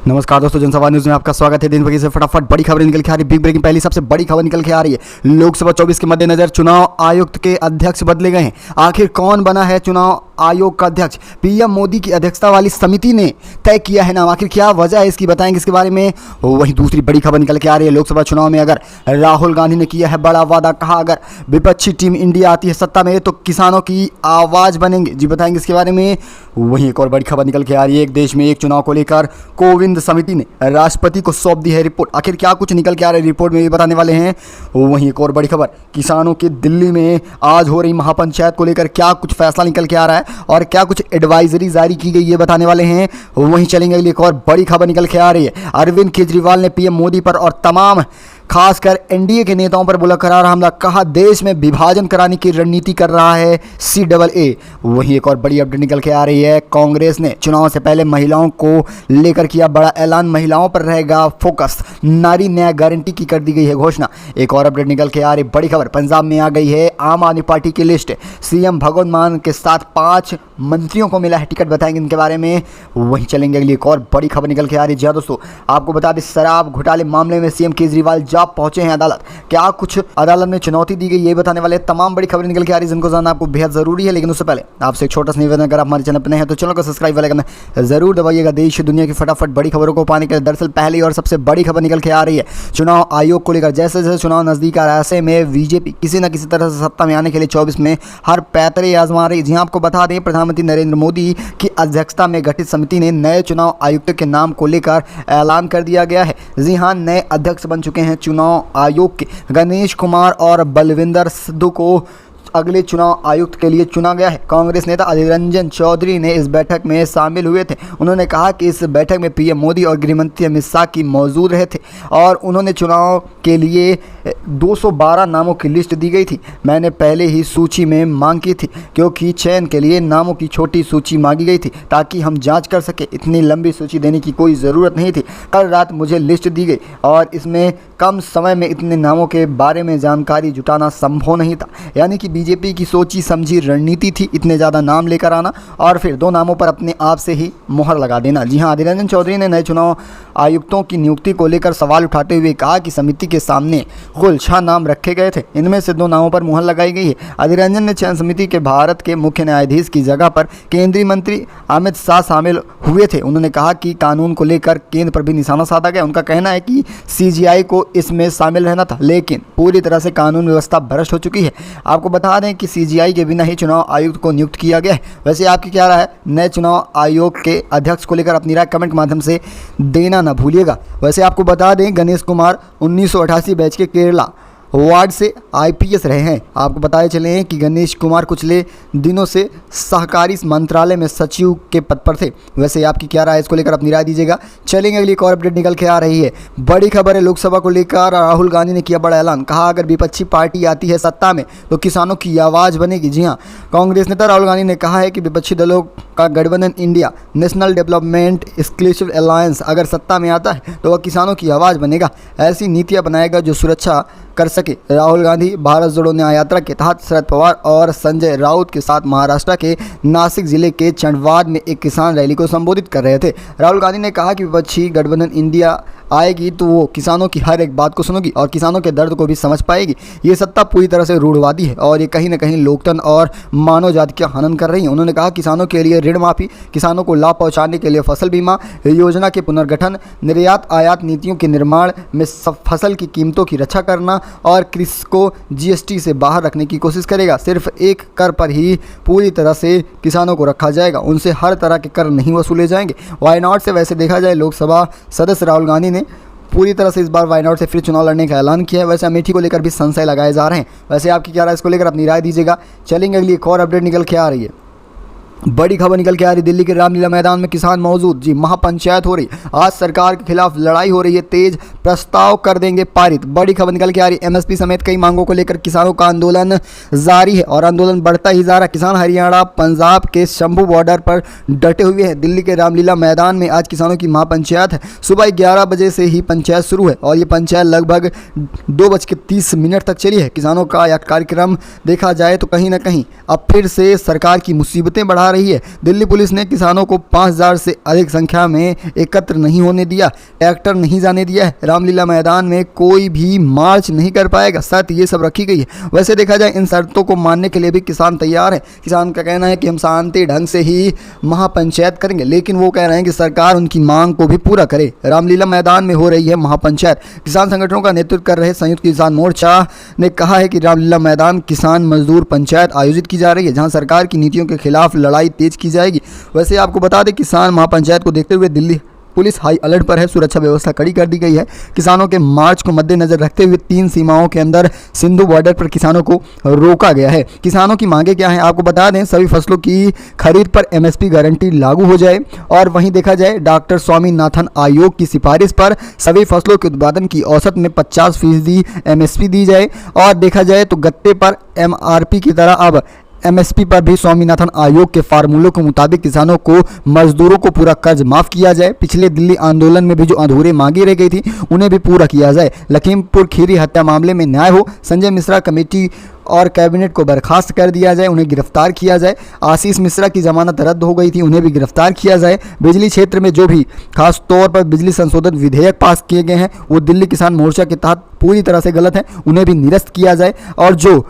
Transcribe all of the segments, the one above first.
नमस्कार दोस्तों, जनसभा न्यूज में आपका स्वागत है। दिन भर से फटाफट बड़ी खबरें निकल के आ रही है। बिग ब्रेकिंग पहली सबसे बड़ी खबर निकल के आ रही है। लोकसभा 24 के मद्देनजर चुनाव आयुक्त के अध्यक्ष बदले गए हैं। आखिर कौन बना है चुनाव आयोग का अध्यक्ष? पीएम मोदी की अध्यक्षता वाली समिति ने तय किया है नाम। आखिर क्या वजह है इसकी, बताएंगे इसके बारे में। वहीं दूसरी बड़ी खबर निकल के आ रही है। लोकसभा चुनाव में अगर राहुल गांधी ने किया है बड़ा वादा, कहा अगर विपक्षी टीम इंडिया आती है सत्ता में तो किसानों की आवाज बनेंगे। जी बताएंगे इसके बारे में। वहीं एक और बड़ी खबर निकल के आ रही है। एक देश में एक चुनाव को लेकर कोविंद समिति ने राष्ट्रपति को सौंप दी है रिपोर्ट। आखिर क्या कुछ निकल के आ रहा है रिपोर्ट में, ये बताने वाले हैं। वहीं एक और बड़ी खबर, किसानों की दिल्ली में आज हो रही महापंचायत को लेकर क्या कुछ फैसला निकल के आ रहा है और क्या कुछ एडवाइजरी जारी की गई, ये बताने वाले हैं। वहीं चलेंगे अगली एक और बड़ी खबर निकल के आ रही है। अरविंद केजरीवाल ने पीएम मोदी पर और तमाम खासकर एनडीए के नेताओं पर बोला करारा हमला। कहा देश में विभाजन कराने की रणनीति कर रहा है CAA। वहीं एक और बड़ी अपडेट निकल के आ रही है। कांग्रेस ने चुनाव से पहले महिलाओं को लेकर किया बड़ा ऐलान। महिलाओं पर रहेगा फोकस। नारी न्याय गारंटी की कर दी गई है घोषणा। एक और अपडेट निकल के आ रही बड़ी खबर, पंजाब में आ गई है आम आदमी पार्टी की लिस्ट। सीएम भगवंत मान के साथ 5 मंत्रियों को मिला है टिकट, बताएंगे इनके बारे में। वहीं चलेंगे अगली एक और बड़ी खबर निकल के आ रही है। जी दोस्तों, आपको बता दें शराब घोटाले मामले में सीएम केजरीवाल पहुंचे हैं अदालत। क्या कुछ अदालत में चुनौती दी गई, ये बताने वाले तमाम बड़ी खबरें निकल के आ रही है, जिनको जानना आपको बेहद जरूरी है। लेकिन उससे पहले आपसे एक छोटा सा निवेदन, अगर आप हमारे चैनल पर नए हैं तो चैनल को सब्सक्राइब वाले करना जरूर दबाइएगा। देश दुनिया की फटाफट बड़ी खबरों को पाने के लिए दरअसल पहली और सबसे बड़ी खबर निकल के आ रही है चुनाव आयोग को लेकर। जैसे जैसे चुनाव नजदीक आ रहा है ऐसे में बीजेपी किसी न किसी तरह से सत्ता में आने के लिए 24 में हर पैतरे आजमा रही। जी आपको बता दें, प्रधानमंत्री नरेंद्र मोदी की अध्यक्षता में गठित समिति ने नए चुनाव आयुक्त के नाम को लेकर ऐलान कर दिया गया है। जी हाँ, नए अध्यक्ष बन चुके हैं चुनाव आयोग के। गणेश कुमार और बलविंदर सिद्धू को अगले चुनाव आयुक्त के लिए चुना गया है। कांग्रेस नेता अधीर रंजन चौधरी ने इस बैठक में शामिल हुए थे। उन्होंने कहा कि इस बैठक में पीएम मोदी और गृहमंत्री अमित शाह की मौजूद रहे थे और उन्होंने चुनाव के लिए 212 नामों की लिस्ट दी गई थी। मैंने पहले ही सूची में मांग की थी क्योंकि चयन के लिए नामों की छोटी सूची मांगी गई थी ताकि हम जाँच कर सके। इतनी लंबी सूची देने की कोई ज़रूरत नहीं थी। कल रात मुझे लिस्ट दी गई और इसमें कम समय में इतने नामों के बारे में जानकारी जुटाना संभव नहीं था। यानी कि बीजेपी की सोची समझी रणनीति थी इतने ज़्यादा नाम लेकर आना और फिर 2 नामों पर अपने आप से ही मुहर लगा देना। जी हाँ, अधीर रंजन चौधरी ने नए चुनाव आयुक्तों की नियुक्ति को लेकर सवाल उठाते हुए कहा कि समिति के सामने कुल 6 नाम रखे गए थे, इनमें से 2 नामों पर मुहर लगाई गई है। अधीर रंजन ने चयन समिति के भारत के मुख्य न्यायाधीश की जगह पर केंद्रीय मंत्री अमित शाह शामिल हुए थे। उन्होंने कहा कि कानून को लेकर केंद्र पर भी निशाना साधा गया। उनका कहना है कि CGI को इसमें शामिल रहना था, लेकिन पूरी तरह से कानून व्यवस्था भ्रष्ट हो चुकी है। आपको बता दें कि CGI के बिना ही चुनाव आयुक्त को नियुक्त किया गया है। वैसे आपकी क्या राय है नए चुनाव आयोग के अध्यक्ष को लेकर? अपनी राय कमेंट के माध्यम से देना ना भूलिएगा। वैसे आपको बता दें गणेश कुमार 1988 बैच के केरला वार्ड से IPS रहे हैं। आपको बताए चले कि गणेश कुमार पिछले दिनों से सहकारी मंत्रालय में सचिव के पद पर थे। वैसे आपकी क्या राय है इसको लेकर? अपनी राय दीजिएगा। चलेंगे अगली एक और अपडेट निकल के आ रही है। बड़ी खबर है लोकसभा को लेकर। राहुल गांधी ने किया बड़ा ऐलान। कहा अगर विपक्षी पार्टी आती है सत्ता में तो किसानों की आवाज़ बनेगी। जी हाँ, कांग्रेस नेता राहुल गांधी ने कहा है कि विपक्षी दलों का गठबंधन India national development exclusive alliance अगर सत्ता में आता है तो वह किसानों की आवाज़ बनेगा, ऐसी नीतियाँ बनाएगा जो सुरक्षा कर सके। राहुल गांधी भारत जोड़ो न्याय यात्रा के तहत शरद पवार और संजय राउत के साथ महाराष्ट्र के नासिक जिले के चंडवाद में एक किसान रैली को संबोधित कर रहे थे। राहुल गांधी ने कहा कि विपक्षी गठबंधन इंडिया आएगी तो वो किसानों की हर एक बात को सुनेगी और किसानों के दर्द को भी समझ पाएगी। ये सत्ता पूरी तरह से रूढ़वादी है और ये कहीं ना कहीं लोकतंत्र और मानव जाति का हनन कर रही है। उन्होंने कहा किसानों के लिए ऋण माफी, किसानों को लाभ पहुंचाने के लिए फसल बीमा योजना के पुनर्गठन, निर्यात आयात नीतियों के निर्माण में फसल की कीमतों की रक्षा करना और कृषि को GST से बाहर रखने की कोशिश करेगा। सिर्फ एक कर पर ही पूरी तरह से किसानों को रखा जाएगा, उनसे हर तरह के कर नहीं वसूले जाएंगे। वायनाड से वैसे देखा जाए लोकसभा सदस्य राहुल गांधी ने पूरी तरह से इस बार वायनाड से फिर चुनाव लड़ने का ऐलान किया है। वैसे अमेठी को लेकर भी संशय लगाए जा रहे हैं। वैसे आपकी क्या राय इसको लेकर? अपनी राय दीजिएगा। चलेंगे अगली एक और अपडेट निकल के आ रही है। बड़ी खबर निकल के आ रही, दिल्ली के रामलीला मैदान में किसान मौजूद। जी, महापंचायत हो रही। आज सरकार के खिलाफ लड़ाई हो रही है तेज, प्रस्ताव कर देंगे पारित। बड़ी खबर निकल के आ रही, MSP समेत कई मांगों को लेकर किसानों का आंदोलन जारी है और आंदोलन बढ़ता ही जा रहा है। किसान हरियाणा पंजाब के शंभू बॉर्डर पर डटे हुए हैं। दिल्ली के रामलीला मैदान में आज किसानों की महापंचायत है। सुबह 11 बजे से ही पंचायत शुरू है और ये पंचायत लगभग 2:30 तक चली है। किसानों का यह कार्यक्रम देखा जाए तो कहीं ना कहीं अब फिर से सरकार की मुसीबतें बढ़ा आ रही है। दिल्ली पुलिस ने किसानों को 5000 से अधिक संख्या में एकत्र नहीं होने दिया, ट्रैक्टर नहीं जाने दिया है, रामलीला मैदान में कोई भी मार्च नहीं कर पाएगा, शर्त ये सब रखी गई है। वैसे देखा जाए इन शर्तों को मानने के लिए भी किसान तैयार है। किसान का कहना है कि हम शांति ढंग से ही महापंचायत करेंगे, लेकिन वो कह रहे हैं कि सरकार उनकी मांग को भी पूरा करे। रामलीला मैदान में हो रही है महापंचायत। किसान संगठनों का नेतृत्व कर रहे संयुक्त किसान मोर्चा ने कहा है कि रामलीला मैदान किसान मजदूर पंचायत आयोजित की जा रही है, जहां सरकार की नीतियों के खिलाफ लड़ाई तेज की जाएगी। वैसे आपको बता दें, किसान महापंचायत को देखते हुए दिल्ली पुलिस हाई अलर्ट पर है, सुरक्षा व्यवस्था कड़ी कर दी गई है। किसानों के मार्च को मद्देनजर रखते हुए 3 सीमाओं के अंदर सिंधु बॉर्डर पर किसानों को रोका गया है। किसानों की मांगे क्या हैं, आपको बता दें, सभी फसलों की खरीद पर MSP गारंटी लागू हो जाए, और वहीं देखा जाए डॉक्टर स्वामीनाथन आयोग की सिफारिश पर सभी फसलों के उत्पादन की औसत में 50% MSP दी जाए, और देखा जाए तो गत्ते पर MRP की तरह अब MSP पर भी स्वामीनाथन आयोग के फार्मूलों के मुताबिक किसानों को मजदूरों को पूरा कर्ज माफ किया जाए। पिछले दिल्ली आंदोलन में भी जो अधूरे मांगी रह गई थी उन्हें भी पूरा किया जाए। लखीमपुर खीरी हत्या मामले में न्याय हो, संजय मिश्रा कमेटी और कैबिनेट को बर्खास्त कर दिया जाए, उन्हें गिरफ्तार किया जाए। आशीष मिश्रा की जमानत रद्द हो गई थी, उन्हें भी गिरफ्तार किया जाए। बिजली क्षेत्र में जो भी खास तौर पर बिजली संशोधन विधेयक पास किए गए हैं वो दिल्ली किसान मोर्चा के तहत पूरी तरह से गलत है, उन्हें भी निरस्त किया जाए। और जो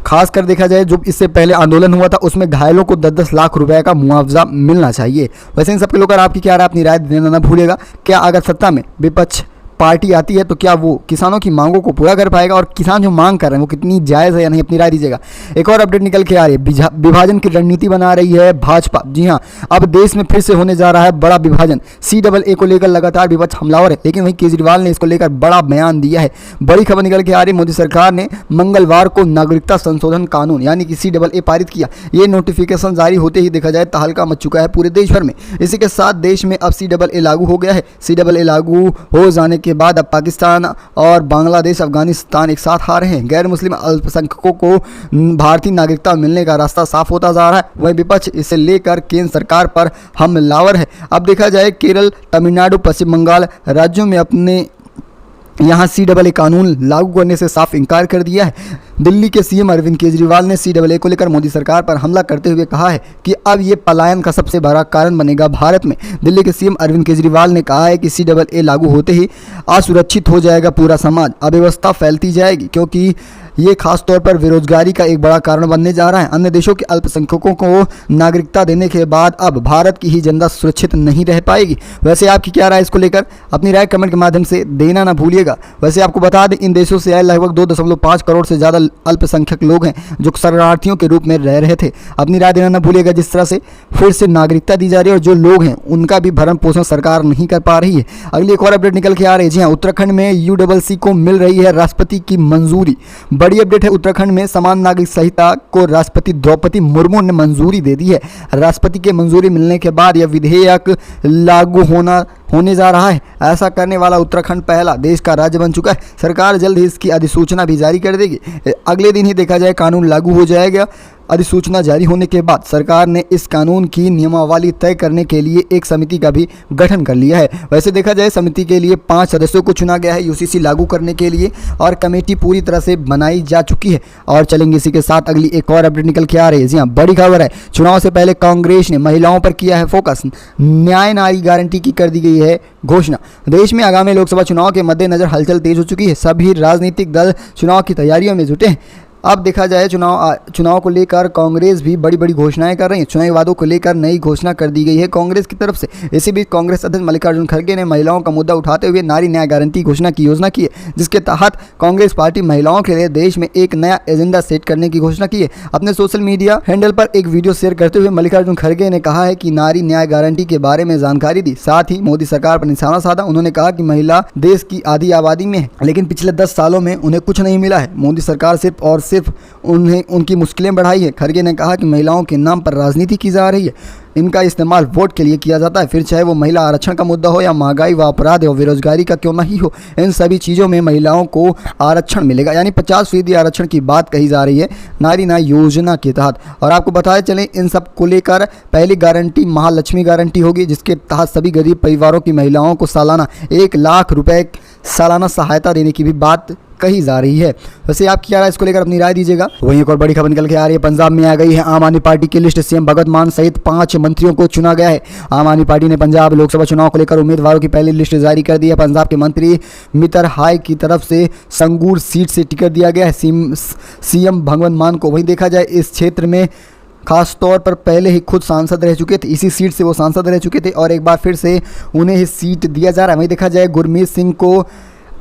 खास कर देखा जाए जो इससे पहले आंदोलन हुआ था उसमें घायलों को 10-10 लाख रुपए का मुआवजा मिलना चाहिए। वैसे इन सबके लोग आपकी क्या राय, अपनी राय देना ना भूलिएगा। क्या अगर सत्ता में विपक्ष पार्टी आती है तो क्या वो किसानों की मांगों को पूरा कर पाएगा, और किसान जो मांग कर रहे हैं वो कितनी जायज़ है या नहीं, अपनी राय दीजिएगा। एक और अपडेट निकल के आ रही है, विभाजन की रणनीति बना रही है भाजपा। जी हाँ, अब देश में फिर से होने जा रहा है बड़ा विभाजन। CAA को लेकर लगातार विपक्ष हमलावर है, लेकिन वहीं केजरीवाल ने इसको लेकर बड़ा बयान दिया है। बड़ी खबर निकल के आ रही है, मोदी सरकार ने मंगलवार को नागरिकता संशोधन कानून यानी कि CAA पारित किया। ये नोटिफिकेशन जारी होते ही देखा जाए तहलका मच चुका है पूरे देश भर में। इसी के साथ देश में अब CAA लागू हो गया है। CAA लागू हो जाने के बाद अब पाकिस्तान और बांग्लादेश, अफगानिस्तान एक साथ आ रहे हैं। गैर मुस्लिम अल्पसंख्यकों को भारतीय नागरिकता मिलने का रास्ता साफ होता जा रहा है। वहीं विपक्ष इसे लेकर केंद्र सरकार पर हमलावर है। अब देखा जाए केरल, तमिलनाडु, पश्चिम बंगाल राज्यों में अपने यहाँ CAA कानून लागू करने से साफ इनकार कर दिया है। दिल्ली के CM अरविंद केजरीवाल ने CAA को लेकर मोदी सरकार पर हमला करते हुए कहा है कि अब ये पलायन का सबसे बड़ा कारण बनेगा भारत में। दिल्ली के CM अरविंद केजरीवाल ने कहा है कि CAA लागू होते ही असुरक्षित हो जाएगा पूरा समाज, अव्यवस्था फैलती जाएगी, क्योंकि ये खास तौर पर बेरोजगारी का एक बड़ा कारण बनने जा रहा है। अन्य देशों के अल्पसंख्यकों को नागरिकता देने के बाद अब भारत की ही जनता सुरक्षित नहीं रह पाएगी। वैसे आपकी क्या राय इसको लेकर, अपनी राय कमेंट के माध्यम से देना ना भूलिएगा। वैसे आपको बता दें, इन देशों से आए लगभग 2.5 करोड़ से ज़्यादा अल्पसंख्यक लोग हैं जो शरणार्थियों के रूप में रह रहे थे। अपनी राय देना ना भूलिएगा। जिस तरह से फिर से नागरिकता दी जा रही है और जो लोग हैं उनका भी भरण पोषण सरकार नहीं कर पा रही है। अगली एक और अपडेट निकल के आ रही है। जी हाँ, उत्तराखंड में UCC को मिल रही है राष्ट्रपति की मंजूरी। बड़ी अपडेट है, उत्तराखंड में समान नागरिक संहिता को राष्ट्रपति द्रौपदी मुर्मू ने मंजूरी दे दी है। राष्ट्रपति के मंजूरी मिलने के बाद यह विधेयक लागू होने जा रहा है। ऐसा करने वाला उत्तराखंड पहला देश का राज्य बन चुका है। सरकार जल्द ही इसकी अधिसूचना भी जारी कर देगी। अगले दिन ही देखा जाए कानून लागू हो जाएगा। अधिसूचना जारी होने के बाद सरकार ने इस कानून की नियमावली तय करने के लिए एक समिति का भी गठन कर लिया है। वैसे देखा जाए समिति के लिए 5 सदस्यों को चुना गया है UCC लागू करने के लिए, और कमेटी पूरी तरह से बनाई जा चुकी है। और चलेंगे इसी के साथ अगली एक और अपडेट निकल के आ रही है। जी हाँ, बड़ी खबर है, चुनाव से पहले कांग्रेस ने महिलाओं पर किया है फोकस। न्याय नारी गारंटी की कर दी गई है घोषणा। देश में आगामी लोकसभा चुनाव के मद्देनजर हलचल तेज हो चुकी है। सभी राजनीतिक दल चुनाव की तैयारियों में जुटे हैं। अब देखा जाए चुनाव को लेकर कांग्रेस भी बड़ी बड़ी घोषणाएं कर रही है। चुनावी वादों को लेकर नई घोषणा कर दी गई है कांग्रेस की तरफ से। इसी बीच कांग्रेस अध्यक्ष मल्लिकार्जुन खड़गे ने महिलाओं का मुद्दा उठाते हुए नारी न्याय गारंटी घोषणा की योजना की है, जिसके तहत कांग्रेस पार्टी महिलाओं के लिए देश में एक नया एजेंडा सेट करने की घोषणा की है। अपने सोशल मीडिया हैंडल पर एक वीडियो शेयर करते हुए मल्लिकार्जुन खड़गे ने कहा है कि नारी न्याय गारंटी के बारे में जानकारी दी, साथ ही मोदी सरकार पर निशाना साधा। उन्होंने कहा कि महिला देश की आधी आबादी में है, लेकिन पिछले 10 सालों में उन्हें कुछ नहीं मिला है। मोदी सरकार सिर्फ और सिर्फ उनकी मुश्किलें बढ़ाई है। खड़गे ने कहा कि महिलाओं के नाम पर राजनीति की जा रही है, इनका इस्तेमाल वोट के लिए किया जाता है, फिर चाहे वो महिला आरक्षण का मुद्दा हो या महंगाई व अपराध और बेरोजगारी का क्यों नहीं हो, इन सभी चीज़ों में महिलाओं को आरक्षण मिलेगा। यानी 50% आरक्षण की बात कही जा रही है नारी न्याय योजना के तहत। और आपको बताया चलें, इन सब को लेकर पहली गारंटी महालक्ष्मी गारंटी होगी, जिसके तहत सभी गरीब परिवारों की महिलाओं को सालाना 1 लाख रुपए सालाना सहायता देने की भी बात कही जा रही है। वैसे आपकी क्या राय, इसको लेकर अपनी राय दीजिएगा। वहीं एक और बड़ी खबर निकल के आ रही है, पंजाब में आ गई है आम आदमी पार्टी की लिस्ट। सीएम भगवंत मान सहित 5 मंत्रियों को चुना गया है। आम आदमी पार्टी ने पंजाब लोकसभा चुनाव को लेकर उम्मीदवारों की पहली लिस्ट जारी कर दी है। पंजाब के मंत्री मितर हाय की तरफ से संगरूर सीट से टिकट दिया गया है सीएम भगवंत मान को। वहीं देखा जाए इस क्षेत्र में खास तौर पर पहले ही खुद सांसद रह चुके थे, इसी सीट से वो सांसद रह चुके थे और एक बार फिर से उन्हें ही सीट दिया जा रहा है। वहीं देखा जाए गुरमीत सिंह को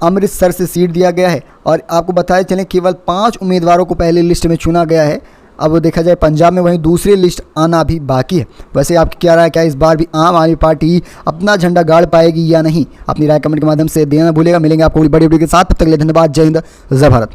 अमृतसर से सीट दिया गया है और आपको बताए चलें केवल 5 उम्मीदवारों को पहले लिस्ट में चुना गया है। अब देखा जाए पंजाब में वहीं दूसरी लिस्ट आना भी बाकी है। वैसे आपकी क्या राय, क्या इस बार भी आम आदमी पार्टी अपना झंडा गाड़ पाएगी या नहीं? अपनी राय कमेंट के माध्यम से देना भूलेगा। मिलेंगे आपको बड़ी वीडियो के साथ, तब तक के लिए धन्यवाद। जय हिंद, जय भारत।